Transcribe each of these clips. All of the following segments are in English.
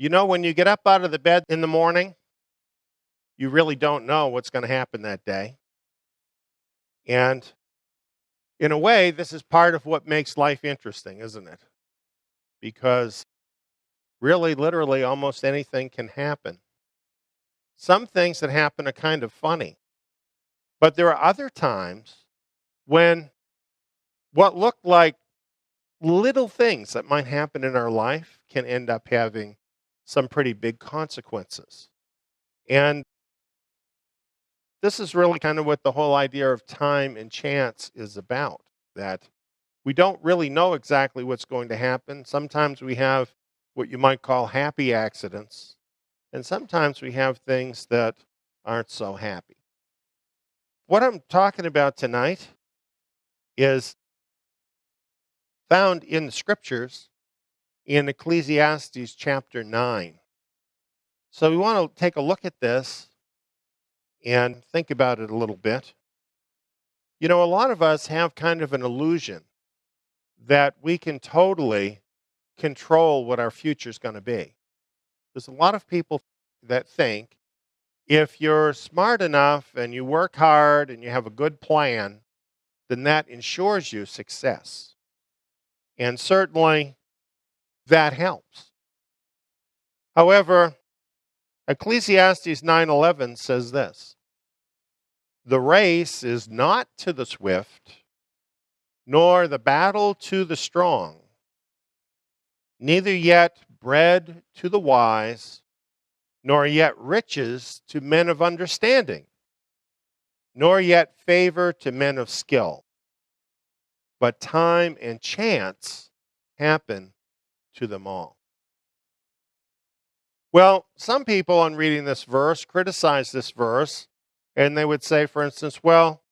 You know, when you get up out of the bed in the morning, you really don't know what's going to happen that day. And in a way, this is part of what makes life interesting, isn't it? Because really, literally, almost anything can happen. Some things that happen are kind of funny, but there are other times when what look like little things that might happen in our life can end up having some pretty big consequences. And this is really kind of what the whole idea of time and chance is about, that we don't really know exactly what's going to happen. Sometimes we have what you might call happy accidents, and sometimes we have things that aren't so happy. What I'm talking about tonight is found in the scriptures in Ecclesiastes chapter 9. So we want to take a look at this and think about it a little bit. You know, a lot of us have kind of an illusion that we can totally control what our future is going to be. There's a lot of people that think if you're smart enough and you work hard and you have a good plan, then that ensures you success. And certainly that helps. However, Ecclesiastes 9:11 says this: "The race is not to the swift, nor the battle to the strong, neither yet bread to the wise, nor yet riches to men of understanding, nor yet favor to men of skill. But time and chance happen to them all." Well, some people on reading this verse criticize this verse, and they would say, for instance, well,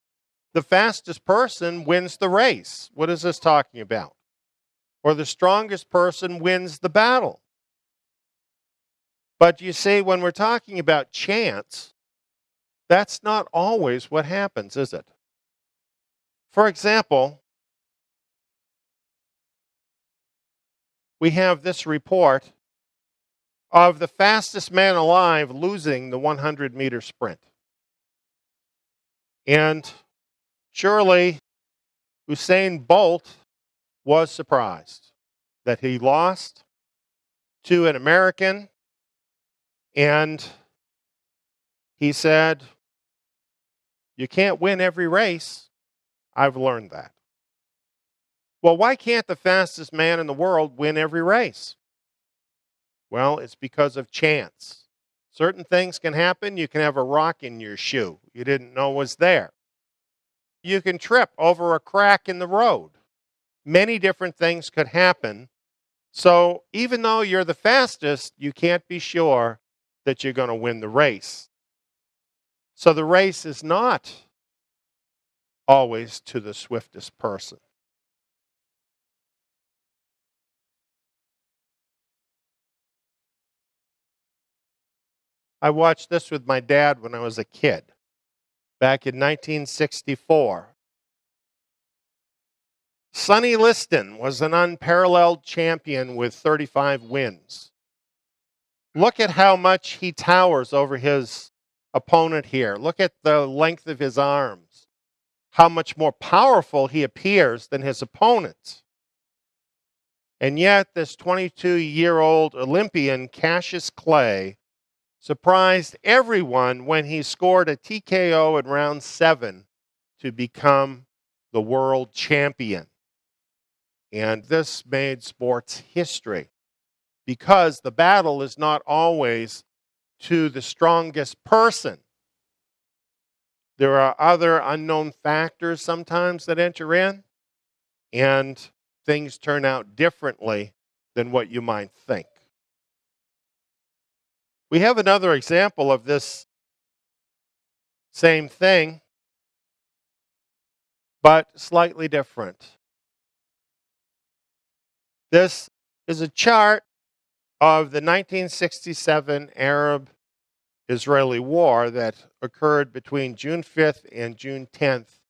the fastest person wins the race. What is this talking about? Or the strongest person wins the battle. But you see, when we're talking about chance, that's not always what happens, is it? For example, we have this report of the fastest man alive losing the 100-meter sprint. And surely Usain Bolt was surprised that he lost to an American, and he said, "You can't win every race. I've learned that." Well, why can't the fastest man in the world win every race? Well, it's because of chance. Certain things can happen. You can have a rock in your shoe you didn't know was there. You can trip over a crack in the road. Many different things could happen. So even though you're the fastest, you can't be sure that you're going to win the race. So the race is not always to the swiftest person. I watched this with my dad when I was a kid, back in 1964. Sonny Liston was an unparalleled champion with 35 wins. Look at how much he towers over his opponent here. Look at the length of his arms, how much more powerful he appears than his opponent. And yet, this 22-year-old Olympian, Cassius Clay, surprised everyone when he scored a TKO in round 7 to become the world champion. And this made sports history because the battle is not always to the strongest person. There are other unknown factors sometimes that enter in, and things turn out differently than what you might think. We have another example of this same thing, but slightly different. This is a chart of the 1967 Arab-Israeli War that occurred between June 5th and June 10th,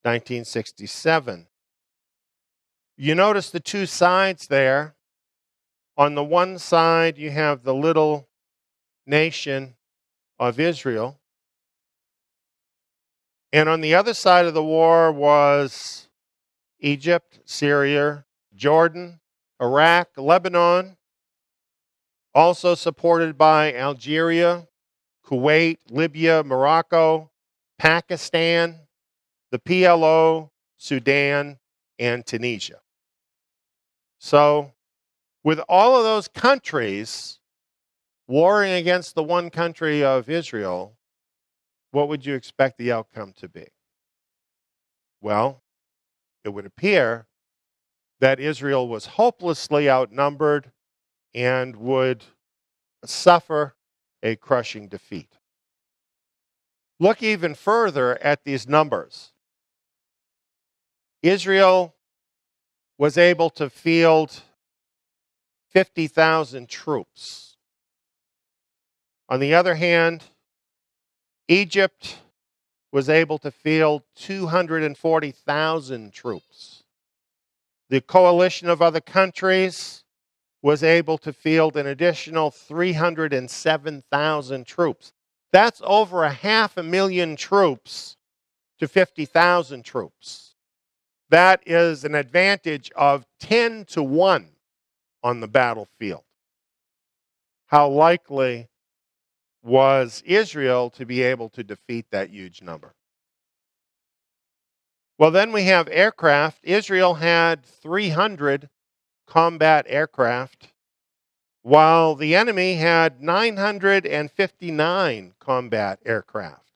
1967. You notice the two sides there On the one side, you have the little nation of Israel. And on the other side of the war was Egypt, Syria, Jordan, Iraq, Lebanon, also supported by Algeria, Kuwait, Libya, Morocco, Pakistan, the PLO, Sudan, and Tunisia. So, with all of those countries warring against the one country of Israel, what would you expect the outcome to be? Well, it would appear that Israel was hopelessly outnumbered and would suffer a crushing defeat. Look even further at these numbers. Israel was able to field 50,000 troops. On the other hand, Egypt was able to field 240,000 troops. The coalition of other countries was able to field an additional 307,000 troops. That's over 500,000 troops to 50,000 troops. That is an advantage of 10 to 1 on the battlefield. How likely was Israel to be able to defeat that huge number? Well, then we have aircraft. Israel had 300 combat aircraft, while the enemy had 959 combat aircraft,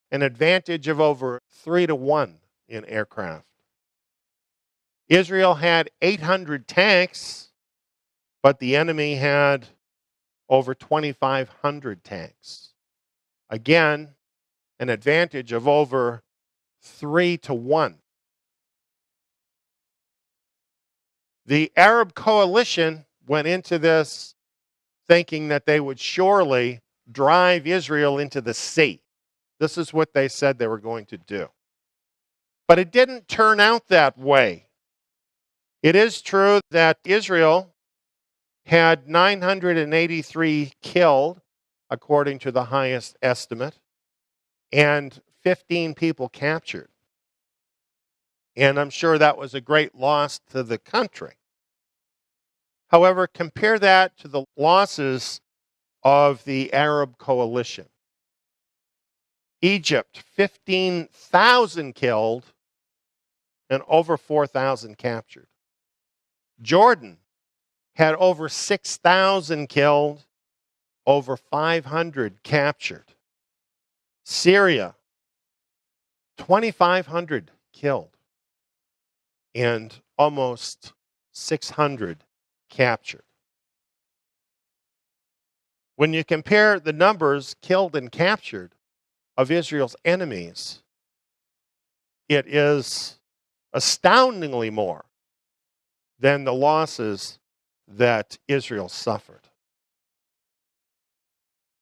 an advantage of over 3 to 1 in aircraft. Israel had 800 tanks, but the enemy had over 2,500 tanks. Again, an advantage of over 3 to 1. The Arab coalition went into this thinking that they would surely drive Israel into the sea. This is what they said they were going to do. But it didn't turn out that way. It is true that Israel had 983 killed, according to the highest estimate, and 15 people captured. And I'm sure that was a great loss to the country. However, compare that to the losses of the Arab coalition. Egypt, 15,000 killed and over 4,000 captured. Jordan had over 6,000 killed, over 500 captured. Syria, 2,500 killed and almost 600 captured. When you compare the numbers killed and captured of Israel's enemies, it is astoundingly more than the losses that Israel suffered.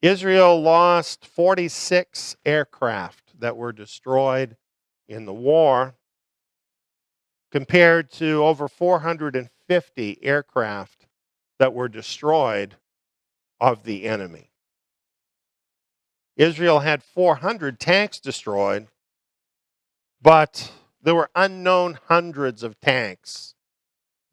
Israel lost 46 aircraft that were destroyed in the war, compared to over 450 aircraft that were destroyed of the enemy. Israel had 400 tanks destroyed, but there were unknown hundreds of tanks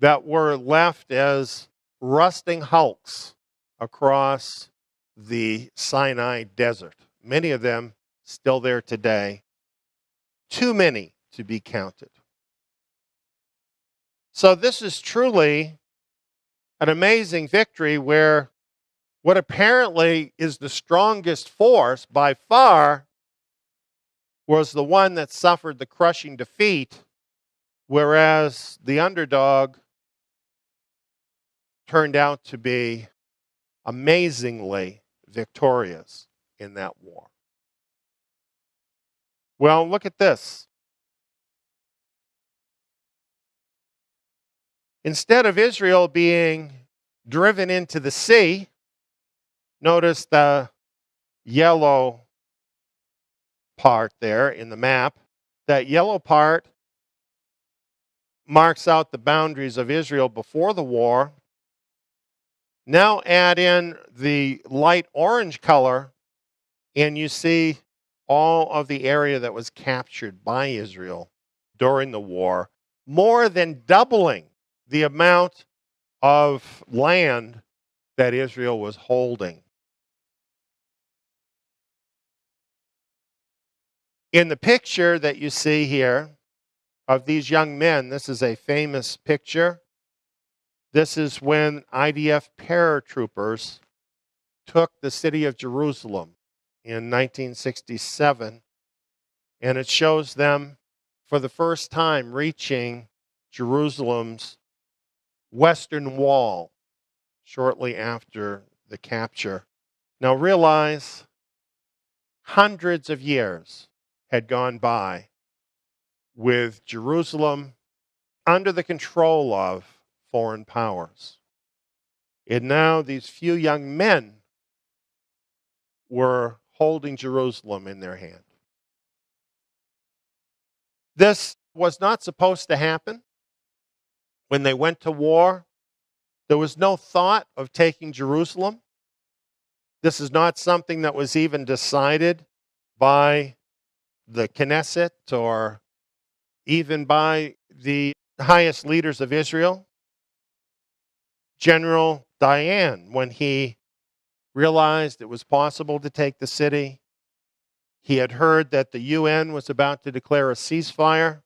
that were left as rusting hulks across the Sinai desert. Many of them still there today. Too many to be counted. So this is truly an amazing victory where what apparently is the strongest force by far was the one that suffered the crushing defeat, whereas the underdog turned out to be amazingly victorious in that war. Well, look at this. Instead of Israel being driven into the sea, notice the yellow part there in the map. That yellow part marks out the boundaries of Israel before the war. Now add in the light orange color, and you see all of the area that was captured by Israel during the war, more than doubling the amount of land that Israel was holding. In the picture that you see here of these young men, this is a famous picture. This is when IDF paratroopers took the city of Jerusalem in 1967, and it shows them for the first time reaching Jerusalem's western wall shortly after the capture. Now realize hundreds of years had gone by with Jerusalem under the control of foreign powers. And now these few young men were holding Jerusalem in their hand. This was not supposed to happen. When they went to war, there was no thought of taking Jerusalem. This is not something that was even decided by the Knesset or even by the highest leaders of Israel. General Dayan, when he realized it was possible to take the city, he had heard that the UN was about to declare a ceasefire,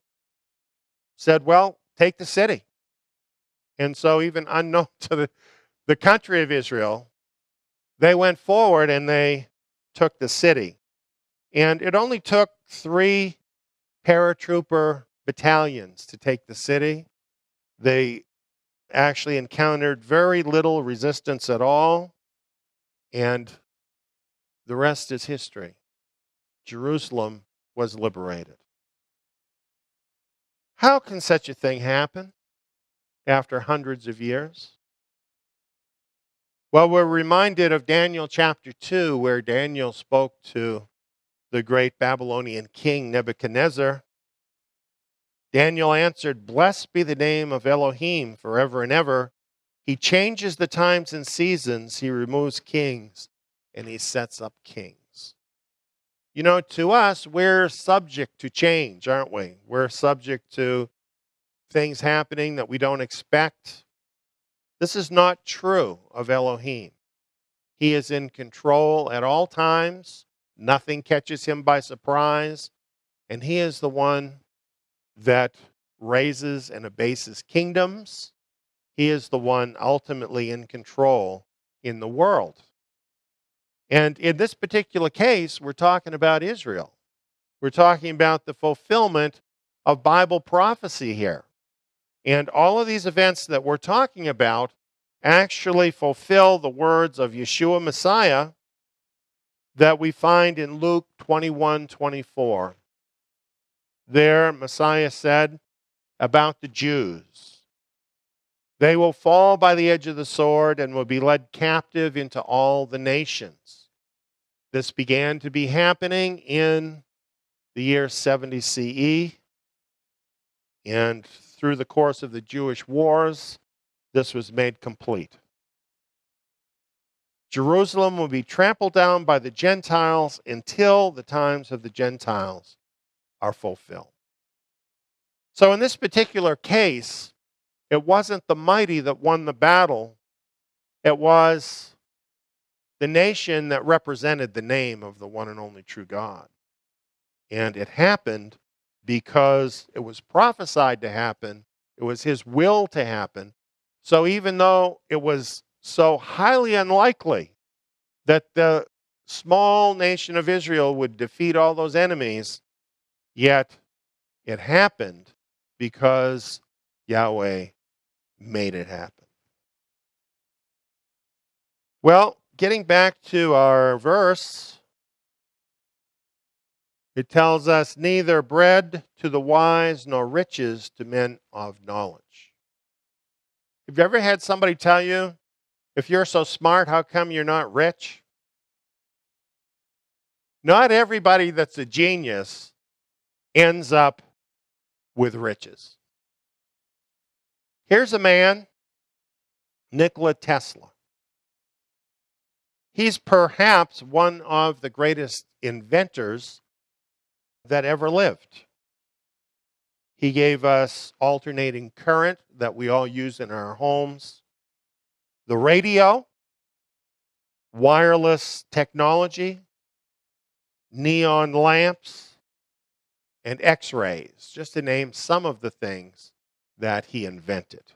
said, well, take the city. And so even unknown to the country of Israel, they went forward and they took the city. And it only took 3 paratrooper battalions to take the city. They actually encountered very little resistance at all, and the rest is history. Jerusalem was liberated. How can such a thing happen after hundreds of years? Well, we're reminded of Daniel chapter 2, where Daniel spoke to the great Babylonian king Nebuchadnezzar. Daniel answered, "Blessed be the name of Elohim forever and ever. He changes the times and seasons. He removes kings and he sets up kings." You know, to us, we're subject to change, aren't we? We're subject to things happening that we don't expect. This is not true of Elohim. He is in control at all times. Nothing catches him by surprise. And he is the one that raises and abases kingdoms. He is the one ultimately in control in the world. And in this particular case, we're talking about Israel. We're talking about the fulfillment of Bible prophecy here. And all of these events that we're talking about actually fulfill the words of Yeshua Messiah that we find in Luke 21:24. There, Messiah said about the Jews, "They will fall by the edge of the sword and will be led captive into all the nations." This began to be happening in the year 70 CE, and through the course of the Jewish wars, this was made complete. Jerusalem will be trampled down by the Gentiles until the times of the Gentiles are fulfilled. So in this particular case, it wasn't the mighty that won the battle. It was the nation that represented the name of the one and only true God. And it happened because it was prophesied to happen. It was his will to happen. So even though it was so highly unlikely that the small nation of Israel would defeat all those enemies, yet it happened because Yahweh made it happen. Well, getting back to our verse, it tells us, "Neither bread to the wise nor riches to men of knowledge." Have you ever had somebody tell you, if you're so smart, how come you're not rich? Not everybody that's a genius ends up with riches. Here's a man, Nikola Tesla. He's perhaps one of the greatest inventors that ever lived. He gave us alternating current that we all use in our homes, the radio, wireless technology, neon lamps, and x-rays, just to name some of the things that he invented.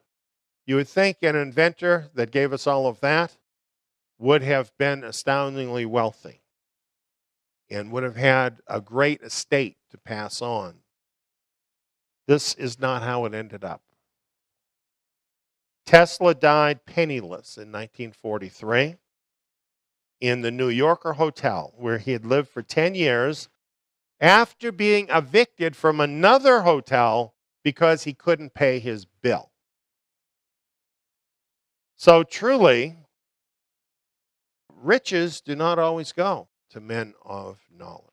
You would think an inventor that gave us all of that would have been astoundingly wealthy and would have had a great estate to pass on. This is not how it ended up. Tesla died penniless in 1943 in the New Yorker hotel where he had lived for 10 years after being evicted from another hotel because he couldn't pay his bill. So truly, riches do not always go to men of knowledge.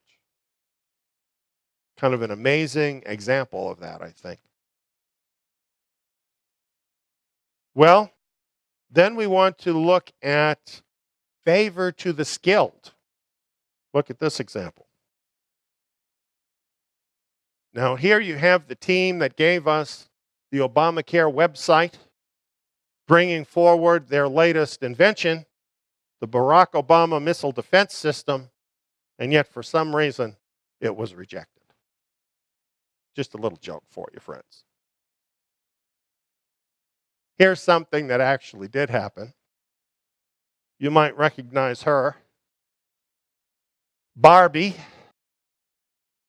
Kind of an amazing example of that, I think. Well, then we want to look at favor to the skilled. Look at this example. Now, here you have the team that gave us the Obamacare website, bringing forward their latest invention, the Barack Obama missile defense system, and yet for some reason it was rejected. Just a little joke for you, friends. Here's something that actually did happen. You might recognize her. Barbie,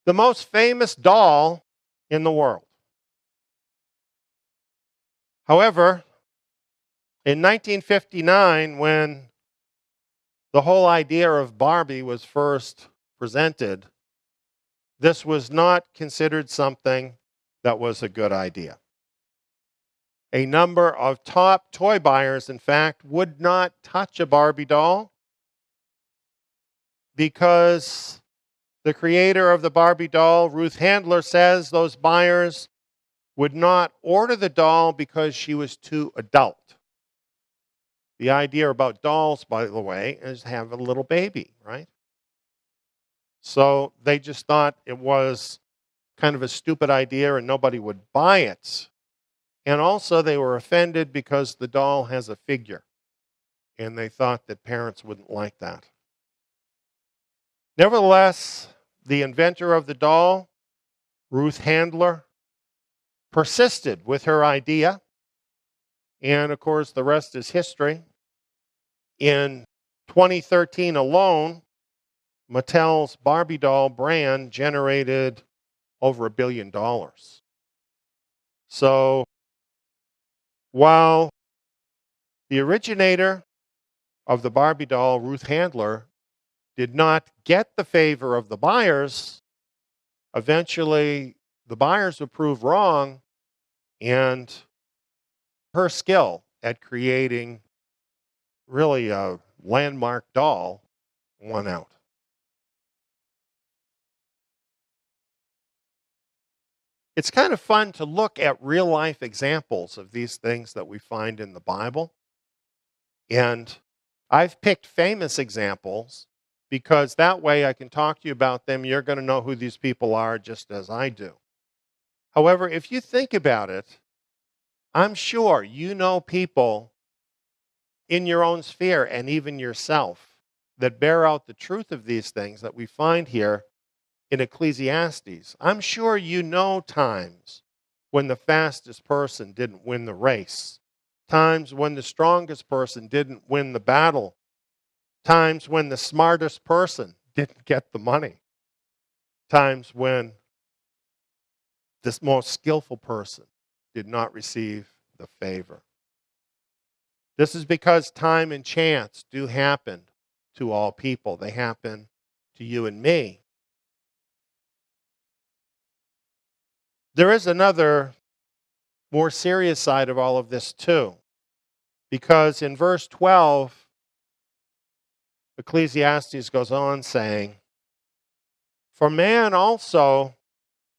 the most famous doll in the world. However, in 1959, when the whole idea of Barbie was first presented, this was not considered something that was a good idea. A number of top toy buyers, in fact, would not touch a Barbie doll because the creator of the Barbie doll, Ruth Handler, says those buyers would not order the doll because she was too adult. The idea about dolls, by the way, is have a little baby, right? So they just thought it was kind of a stupid idea and nobody would buy it. And also they were offended because the doll has a figure. And they thought that parents wouldn't like that. Nevertheless, the inventor of the doll, Ruth Handler, persisted with her idea. And of course, the rest is history. In 2013 alone, Mattel's Barbie doll brand generated over $1 billion. So while the originator of the Barbie doll, Ruth Handler, did not get the favor of the buyers, eventually the buyers would prove wrong, and her skill at creating really a landmark doll won out. It's kind of fun to look at real life examples of these things that we find in the Bible. And I've picked famous examples because that way I can talk to you about them. You're going to know who these people are just as I do. However, if you think about it, I'm sure you know people in your own sphere and even yourself that bear out the truth of these things that we find here in Ecclesiastes. I'm sure you know times when the fastest person didn't win the race, times when the strongest person didn't win the battle, times when the smartest person didn't get the money, times when the most skillful person did not receive the favor. This is because time and chance do happen to all people. They happen to you and me. There is another more serious side of all of this too, because in verse 12, Ecclesiastes goes on saying, "For man also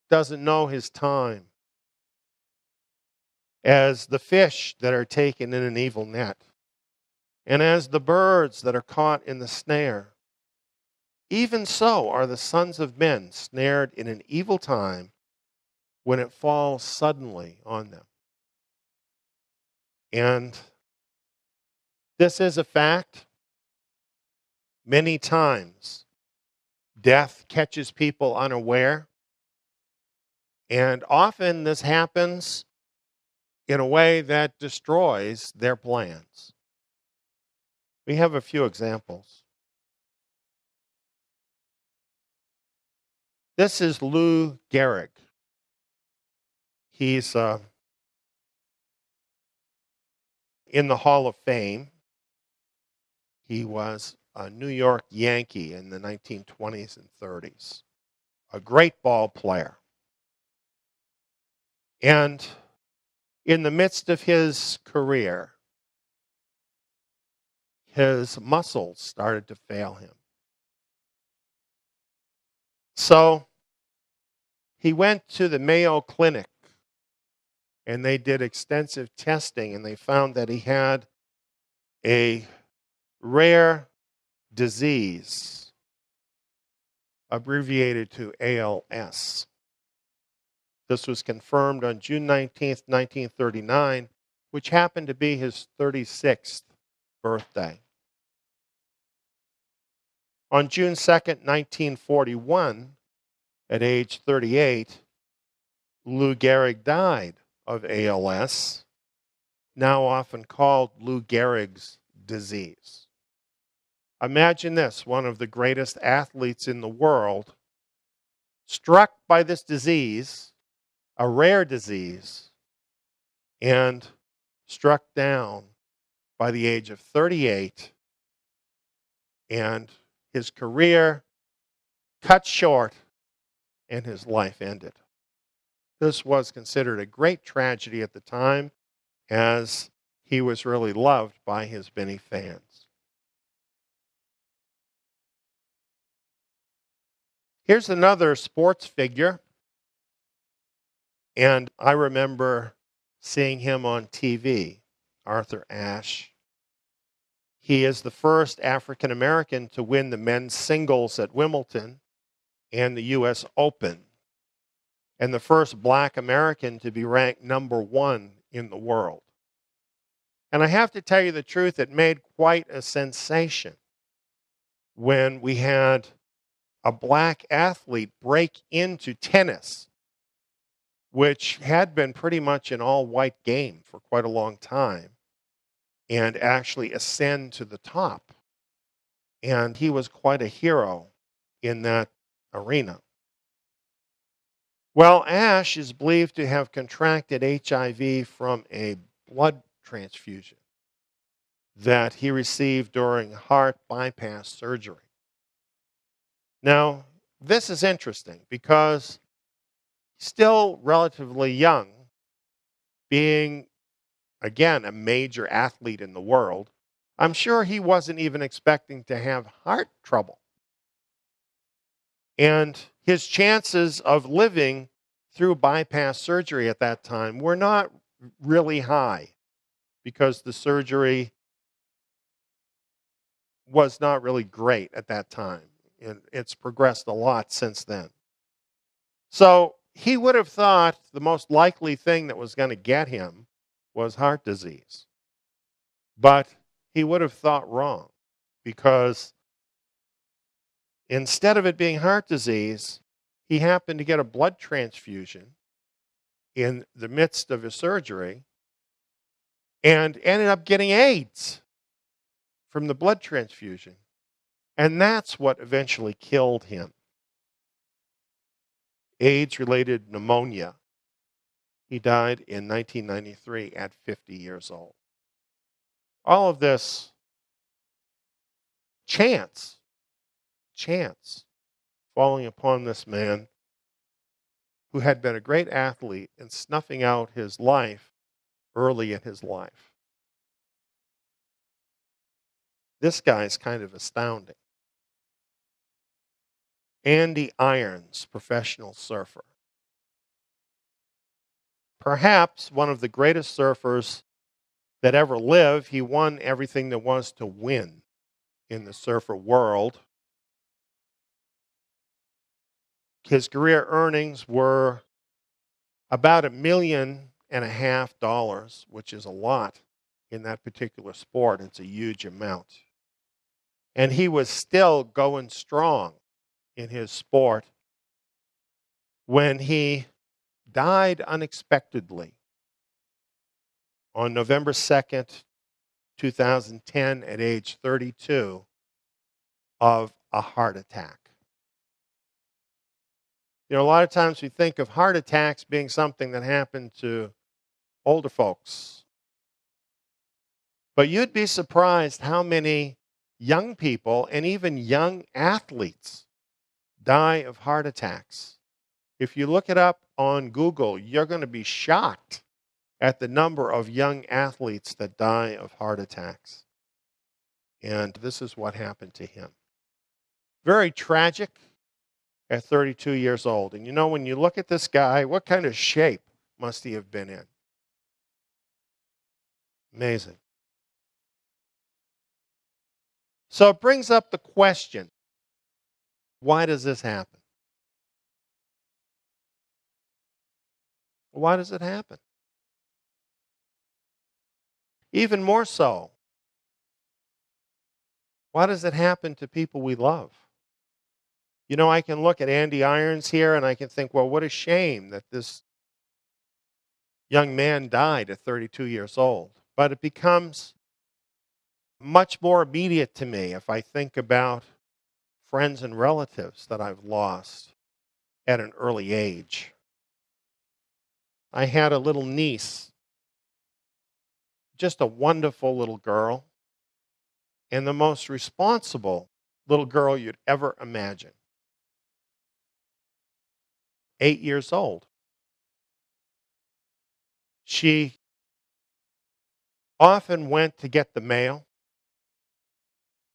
doesn't know his time, as the fish that are taken in an evil net. And as the birds that are caught in the snare, even so are the sons of men snared in an evil time when it falls suddenly on them. And this is a fact. Many times, death catches people unaware. And often this happens in a way that destroys their plans. We have a few examples. This is Lou Gehrig. He's in the Hall of Fame. He was a New York Yankee in the 1920s and 30s, a great ball player. And in the midst of his career, his muscles started to fail him. So he went to the Mayo Clinic and they did extensive testing and they found that he had a rare disease abbreviated to ALS. This was confirmed on June 19th, 1939, which happened to be his 36th birthday. On June 2nd, 1941, at age 38, Lou Gehrig died of ALS, now often called Lou Gehrig's disease. Imagine this, one of the greatest athletes in the world, struck by this disease, a rare disease, and struck down by the age of 38, and his career cut short and his life ended. This was considered a great tragedy at the time, as he was really loved by his many fans. Here's another sports figure, and I remember seeing him on TV, Arthur Ashe. He is the first African American to win the men's singles at Wimbledon and the U.S. Open, and the first black American to be ranked number 1 in the world. And I have to tell you the truth, it made quite a sensation when we had a black athlete break into tennis, which had been pretty much an all-white game for quite a long time, and actually ascend to the top. And he was quite a hero in that arena. Well, Ashe is believed to have contracted HIV from a blood transfusion that he received during heart bypass surgery. Now, this is interesting because he's still relatively young, being, again, a major athlete in the world. I'm sure he wasn't even expecting to have heart trouble. And his chances of living through bypass surgery at that time were not really high because the surgery was not really great at that time. And it's progressed a lot since then. So he would have thought the most likely thing that was going to get him was heart disease. But he would have thought wrong, because instead of it being heart disease, he happened to get a blood transfusion in the midst of his surgery and ended up getting AIDS from the blood transfusion. And that's what eventually killed him. AIDS-related pneumonia. He died in 1993 at 50 years old. All of this chance falling upon this man who had been a great athlete and snuffing out his life early in his life. This guy's kind of astounding. Andy Irons, professional surfer. Perhaps one of the greatest surfers that ever lived. He won everything there was to win in the surfer world. His career earnings were about $1.5 million, which is a lot in that particular sport. It's a huge amount. And he was still going strong in his sport when he died unexpectedly on November 2nd, 2010, at age 32, of a heart attack. You know, a lot of times we think of heart attacks being something that happened to older folks. But you'd be surprised how many young people and even young athletes die of heart attacks. If you look it up on Google, you're going to be shocked at the number of young athletes that die of heart attacks. And this is what happened to him. Very tragic at 32 years old. And you know, when you look at this guy, what kind of shape must he have been in? Amazing. So it brings up the question, why does this happen? Why does it happen? Even more so, why does it happen to people we love? You know, I can look at Andy Irons here and I can think, well, what a shame that this young man died at 32 years old. But it becomes much more immediate to me if I think about friends and relatives that I've lost at an early age. I had a little niece, just a wonderful little girl, and the most responsible little girl you'd ever imagine. 8 years old. She often went to get the mail.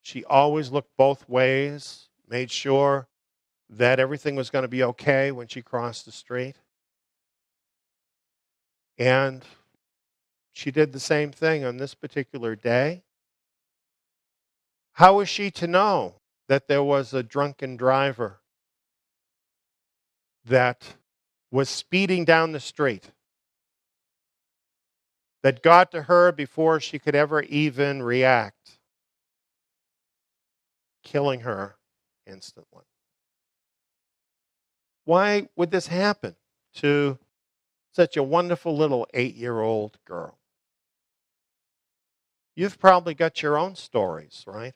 She always looked both ways, made sure that everything was going to be okay when she crossed the street. And she did the same thing on this particular day. How was she to know that there was a drunken driver that was speeding down the street, that got to her before she could ever even react, killing her instantly? Why would this happen to such a wonderful little 8-year-old girl? You've probably got your own stories, right?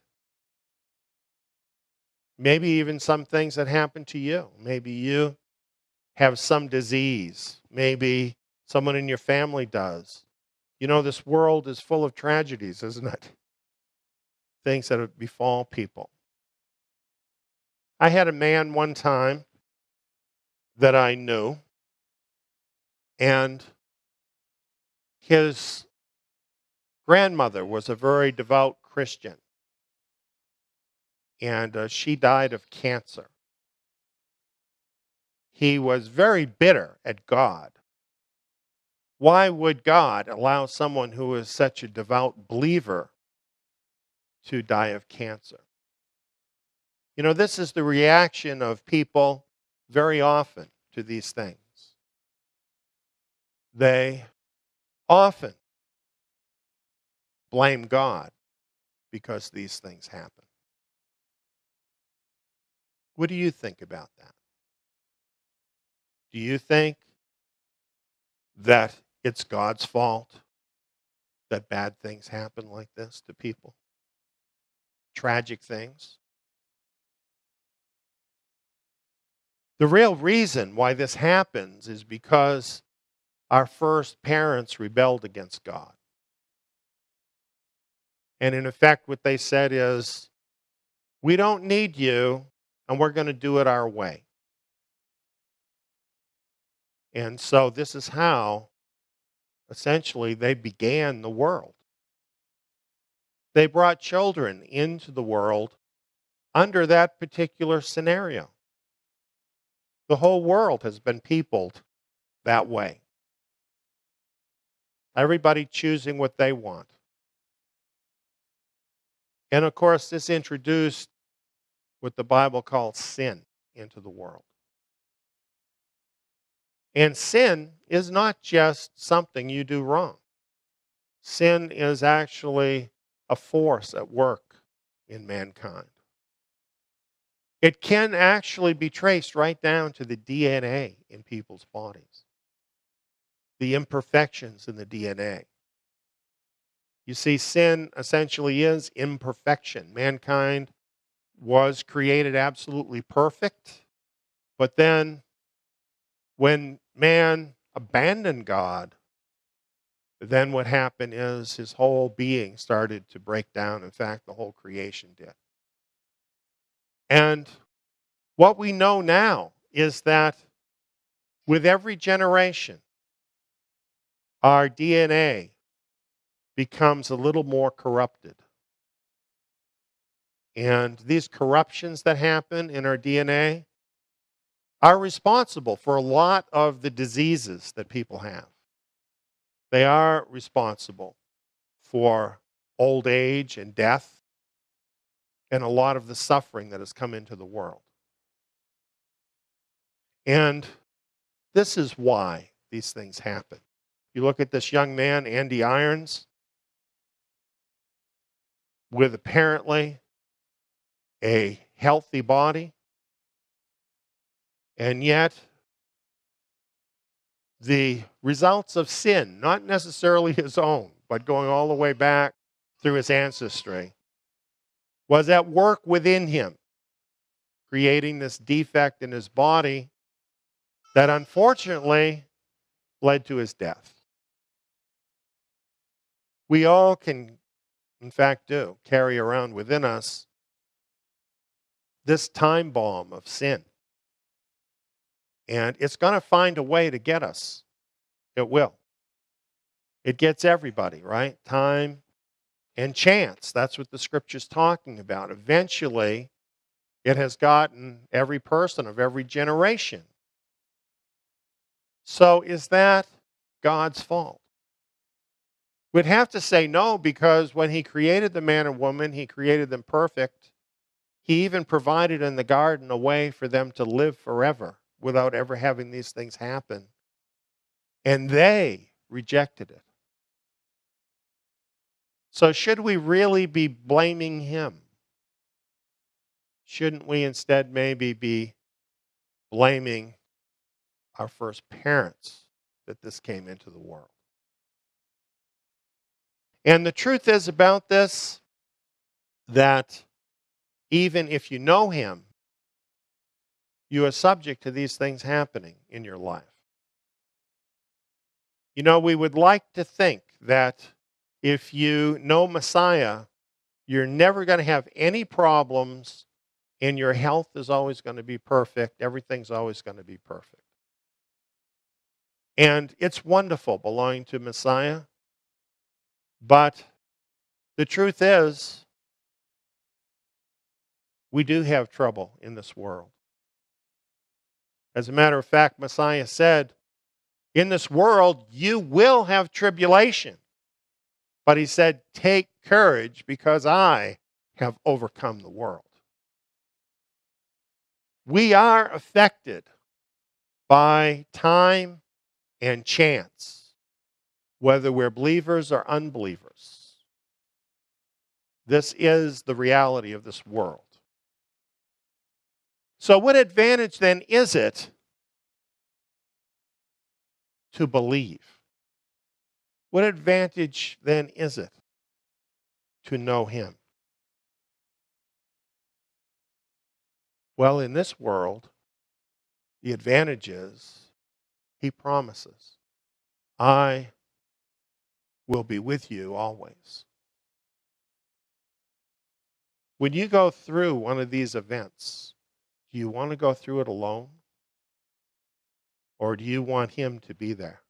Maybe even some things that happen to you. Maybe you have some disease. Maybe someone in your family does. You know, this world is full of tragedies, isn't it? Things that befall people. I had a man one time that I knew, and his grandmother was a very devout Christian, and she died of cancer. He was very bitter at God. Why would God allow someone who is such a devout believer to die of cancer? You know, this is the reaction of people very often to these things. They often blame God because these things happen. What do you think about that? Do you think that it's God's fault that bad things happen like this to people? Tragic things? The real reason why this happens is because our first parents rebelled against God. And in effect, what they said is, we don't need you, and we're going to do it our way. And so this is how, essentially, they began the world. They brought children into the world under that particular scenario. The whole world has been peopled that way. Everybody choosing what they want. And of course, this introduced what the Bible calls sin into the world. And sin is not just something you do wrong. Sin is actually a force at work in mankind. It can actually be traced right down to the DNA in people's bodies, the imperfections in the DNA. You see, sin essentially is imperfection. Mankind was created absolutely perfect, but then when man abandoned God, then what happened is his whole being started to break down. In fact, the whole creation did. And what we know now is that with every generation, our DNA becomes a little more corrupted. And these corruptions that happen in our DNA are responsible for a lot of the diseases that people have. They are responsible for old age and death and a lot of the suffering that has come into the world. And this is why these things happen. You look at this young man, Andy Irons, with apparently a healthy body, and yet the results of sin, not necessarily his own, but going all the way back through his ancestry, was at work within him, creating this defect in his body that unfortunately led to his death. We all can, in fact, carry around within us this time bomb of sin. And it's going to find a way to get us. It will. It gets everybody, right? Time and chance. That's what the scripture's talking about. Eventually, it has gotten every person of every generation. So is that God's fault? We'd have to say no, because when he created the man and woman, he created them perfect. He even provided in the garden a way for them to live forever without ever having these things happen. And they rejected it. So should we really be blaming him? Shouldn't we instead maybe be blaming our first parents that this came into the world? And the truth is about this, that even if you know him, you are subject to these things happening in your life. You know, we would like to think that if you know Messiah, you're never going to have any problems and your health is always going to be perfect. Everything's always going to be perfect. And it's wonderful belonging to Messiah. But the truth is, we do have trouble in this world. As a matter of fact, Messiah said, in this world, you will have tribulation. But he said, take courage because I have overcome the world. We are affected by time and chance, whether we're believers or unbelievers. This is the reality of this world. So what advantage then is it to believe? What advantage then is it to know him? Well, in this world, the advantage is he promises, I will be with you always. When you go through one of these events, do you want to go through it alone? Or do you want him to be there?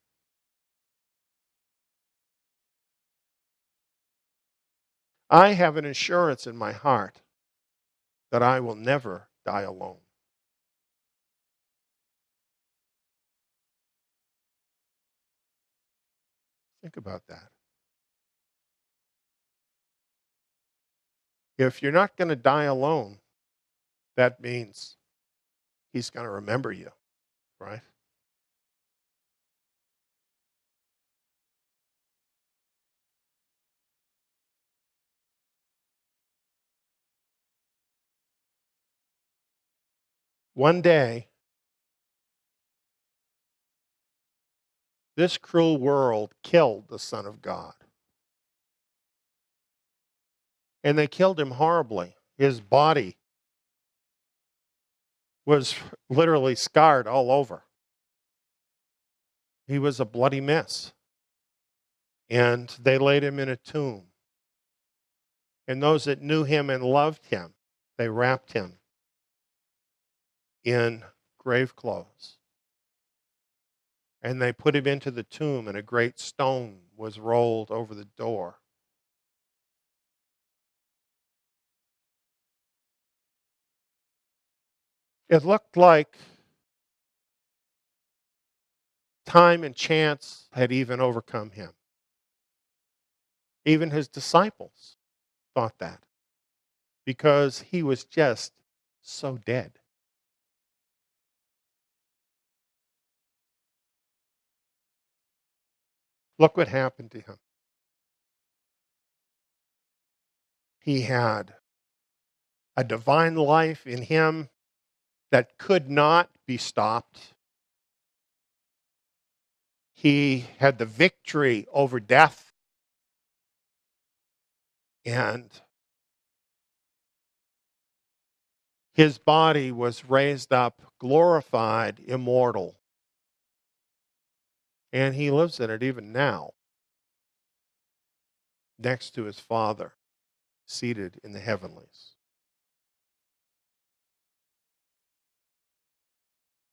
I have an assurance in my heart that I will never die alone. Think about that. If you're not going to die alone, that means he's going to remember you, right? One day, this cruel world killed the Son of God. And they killed him horribly. His body was literally scarred all over. He was a bloody mess. And they laid him in a tomb. And those that knew him and loved him, they wrapped him in grave clothes. And they put him into the tomb, and a great stone was rolled over the door. It looked like time and chance had even overcome him. Even his disciples thought that, because he was just so dead. Look what happened to him. He had a divine life in him that could not be stopped. He had the victory over death. And his body was raised up, glorified, immortal. And he lives in it even now, next to his Father, seated in the heavenlies.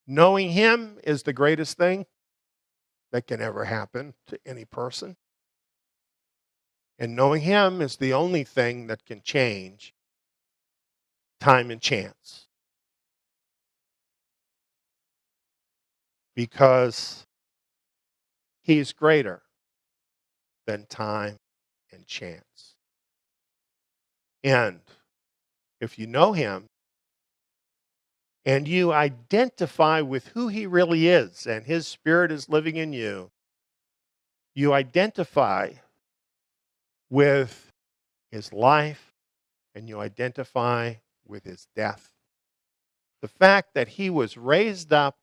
Knowing him is the greatest thing that can ever happen to any person. And knowing him is the only thing that can change time and chance. Because he's greater than time and chance. And if you know him and you identify with who he really is and his spirit is living in you, you identify with his life and you identify with his death. The fact that he was raised up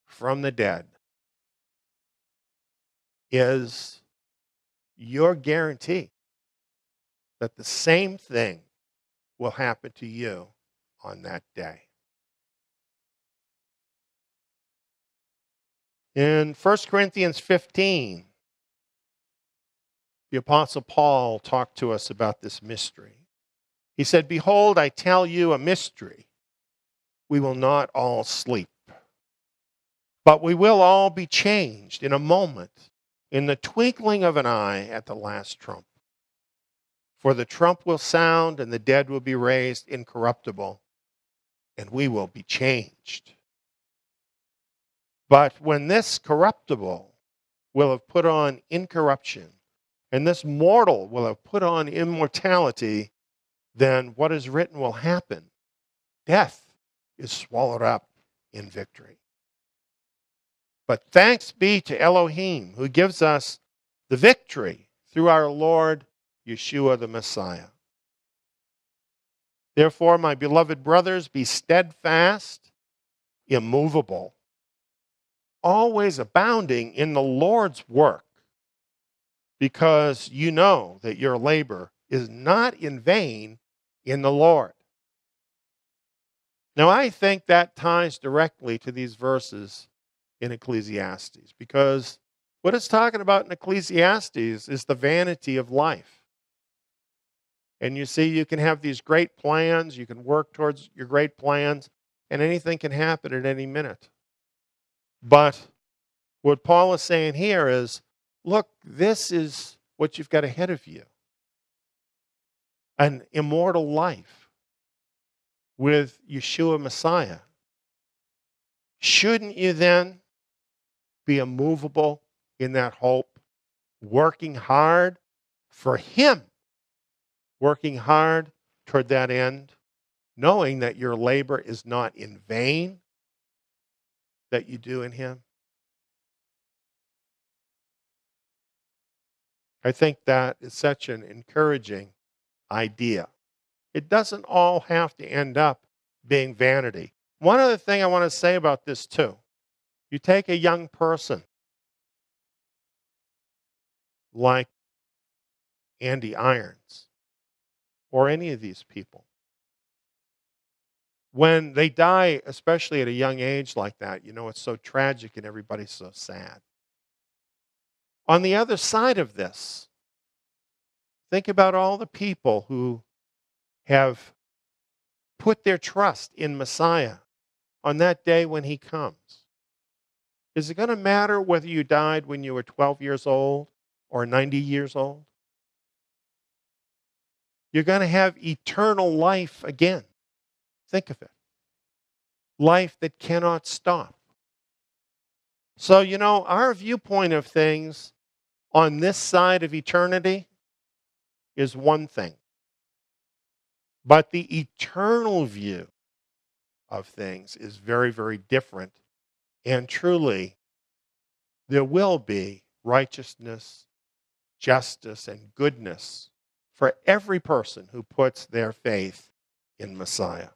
from the dead is your guarantee that the same thing will happen to you on that day. In 1 Corinthians 15, the Apostle Paul talked to us about this mystery. He said, "Behold, I tell you a mystery. We will not all sleep, but we will all be changed in a moment, in the twinkling of an eye at the last trump. For the trump will sound, and the dead will be raised incorruptible, and we will be changed. But when this corruptible will have put on incorruption, and this mortal will have put on immortality, then what is written will happen. Death is swallowed up in victory. But thanks be to Elohim, who gives us the victory through our Lord Yeshua the Messiah. Therefore, my beloved brothers, be steadfast, immovable, always abounding in the Lord's work, because you know that your labor is not in vain in the Lord." Now, I think that ties directly to these verses in Ecclesiastes, because what it's talking about in Ecclesiastes is the vanity of life. And you see, you can have these great plans, you can work towards your great plans, and anything can happen at any minute. But what Paul is saying here is, look, this is what you've got ahead of you. An immortal life with Yeshua Messiah. Shouldn't you then be immovable in that hope, working hard for Him, working hard toward that end, knowing that your labor is not in vain that you do in Him. I think that is such an encouraging idea. It doesn't all have to end up being vanity. One other thing I want to say about this too. You take a young person like Andy Irons or any of these people. When they die, especially at a young age like that, it's so tragic and everybody's so sad. On the other side of this, think about all the people who have put their trust in Messiah on that day when He comes. Is it going to matter whether you died when you were 12 years old or 90 years old? You're going to have eternal life again. Think of it. Life that cannot stop. So, our viewpoint of things on this side of eternity is one thing. But the eternal view of things is very, very different. And truly, there will be righteousness, justice, and goodness for every person who puts their faith in Messiah.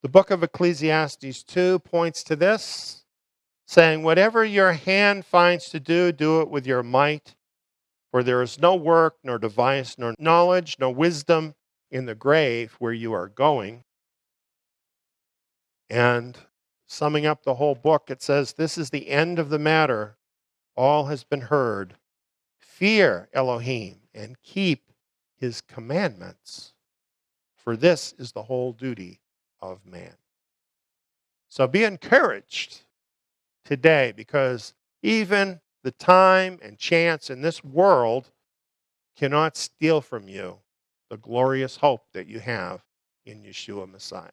The book of Ecclesiastes 2 points to this, saying, "Whatever your hand finds to do, do it with your might. For there is no work, nor device, nor knowledge, nor wisdom in the grave where you are going." And summing up the whole book, it says, "This is the end of the matter. All has been heard. Fear Elohim and keep His commandments. For this is the whole duty of man." So be encouraged today, because even the time and chance in this world cannot steal from you the glorious hope that you have in Yeshua Messiah.